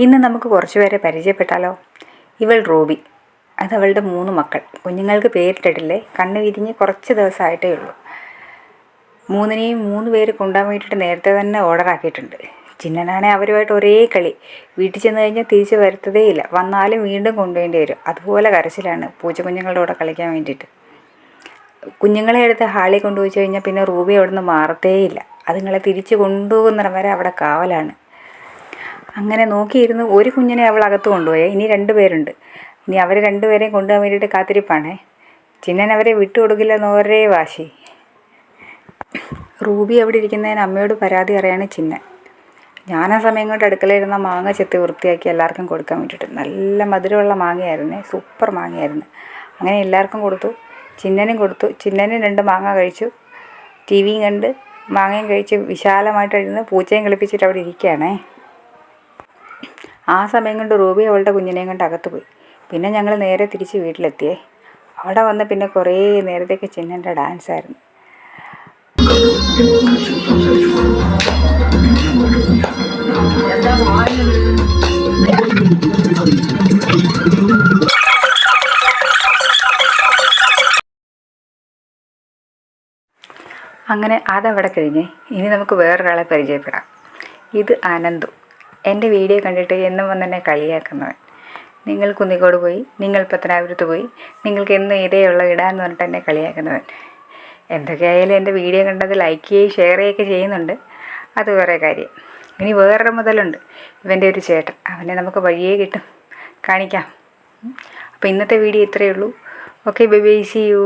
ഇന്ന് നമുക്ക് കുറച്ച് പേരെ പരിചയപ്പെട്ടാലോ? ഇവൾ റൂബി, അതവളുടെ 3 മക്കൾ. കുഞ്ഞുങ്ങൾക്ക് പേരിട്ടിട്ടില്ലേ, കണ്ണ് വിരിഞ്ഞ് കുറച്ച് ദിവസമായിട്ടേ ഉള്ളൂ. 3നെയും 3 പേര് കൊണ്ടുപോകാൻ വേണ്ടിയിട്ട് നേരത്തെ തന്നെ ഓർഡർ ആക്കിയിട്ടുണ്ട്. ചിന്നനാണെ അവരുമായിട്ട് ഒരേ കളി. വീട്ടിൽ ചെന്ന് കഴിഞ്ഞാൽ തിരിച്ച് വരുത്തതേയില്ല, വന്നാലും വീണ്ടും കൊണ്ടുവേണ്ടി വരും. അതുപോലെ കരച്ചിലാണ് പൂച്ചക്കുഞ്ഞുങ്ങളുടെ കൂടെ കളിക്കാൻ വേണ്ടിയിട്ട്. കുഞ്ഞുങ്ങളെ എടുത്ത് ഹാളിൽ കൊണ്ടുപോയി കഴിഞ്ഞാൽ പിന്നെ റൂബി അവിടെ നിന്ന് മാറത്തേയില്ല. അതുങ്ങളെ തിരിച്ച് കൊണ്ടുപോകുന്നിടം വരെ അവിടെ കാവലാണ്. അങ്ങനെ നോക്കിയിരുന്ന് ഒരു കുഞ്ഞിനെ അവൾ അകത്ത് കൊണ്ടുപോയി. ഇനി 2 പേരുണ്ട്. ഇനി അവർ 2 പേരെയും കൊണ്ടുപോകാൻ വേണ്ടിയിട്ട് കാത്തിരിപ്പാണേ. ചിന്നൻ അവരെ വിട്ടുകൊടുക്കില്ലെന്ന് ഒരേ വാശി. റൂബി അവിടെ ഇരിക്കുന്നതിന് അമ്മയോട് പരാതി അറിയാണ് ചിന്നൻ. ഞാനാ സമയം കൊണ്ട് അടുക്കളയിരുന്ന മാങ്ങ ചെത്തി വൃത്തിയാക്കി എല്ലാവർക്കും കൊടുക്കാൻ വേണ്ടിയിട്ട്. നല്ല മധുരമുള്ള മാങ്ങയായിരുന്നേ, സൂപ്പർ മാങ്ങയായിരുന്നു. അങ്ങനെ എല്ലാവർക്കും കൊടുത്തു, ചിന്നനും കൊടുത്തു. ചിന്നനും 2 മാങ്ങ കഴിച്ചു, ടി വിയും കണ്ട് മാങ്ങയും കഴിച്ച് വിശാലമായിട്ടിരുന്ന് പൂച്ചയും കളിപ്പിച്ചിട്ട് അവിടെ ഇരിക്കുകയാണേ. ആ സമയം കൊണ്ട് റൂബി അവളുടെ കുഞ്ഞിനെയും കൊണ്ട് അകത്ത് പോയി. പിന്നെ ഞങ്ങൾ നേരെ തിരിച്ച് വീട്ടിലെത്തിയേ. അവിടെ വന്ന് പിന്നെ കുറേ നേരത്തേക്ക് ചിന്നൻ്റെ ഡാൻസായിരുന്നു. അങ്ങനെ അതവിടെ കഴിഞ്ഞേ. ഇനി നമുക്ക് വേറൊരാളെ പരിചയപ്പെടാം. ഇത് അനന്തു, എൻ്റെ വീഡിയോ കണ്ടിട്ട് എന്നും വന്ന് എന്നെ കളിയാക്കുന്നവൻ. നിങ്ങൾ കുന്നിക്കോട് പോയി, നിങ്ങൾ പത്തനാപുരത്ത് പോയി, നിങ്ങൾക്ക് എന്നും ഇതേയുള്ള ഇടാന്ന് പറഞ്ഞിട്ട് എന്നെ കളിയാക്കുന്നവൻ. എന്തൊക്കെയായാലും എൻ്റെ വീഡിയോ കണ്ടത് ലൈക്ക് ചെയ്യുകയും ഷെയർ ചെയ്യുകയൊക്കെ ചെയ്യുന്നുണ്ട്, അത് വേറെ കാര്യം. ഇനി വേറൊരു മുതലുണ്ട്, ഇവൻ്റെ ഒരു ചേട്ടൻ. അവനെ നമുക്ക് വഴിയേ കിട്ടും, കാണിക്കാം. അപ്പോൾ ഇന്നത്തെ വീഡിയോ ഇത്രയേ ഉള്ളൂ. Okay, bye bye, see U.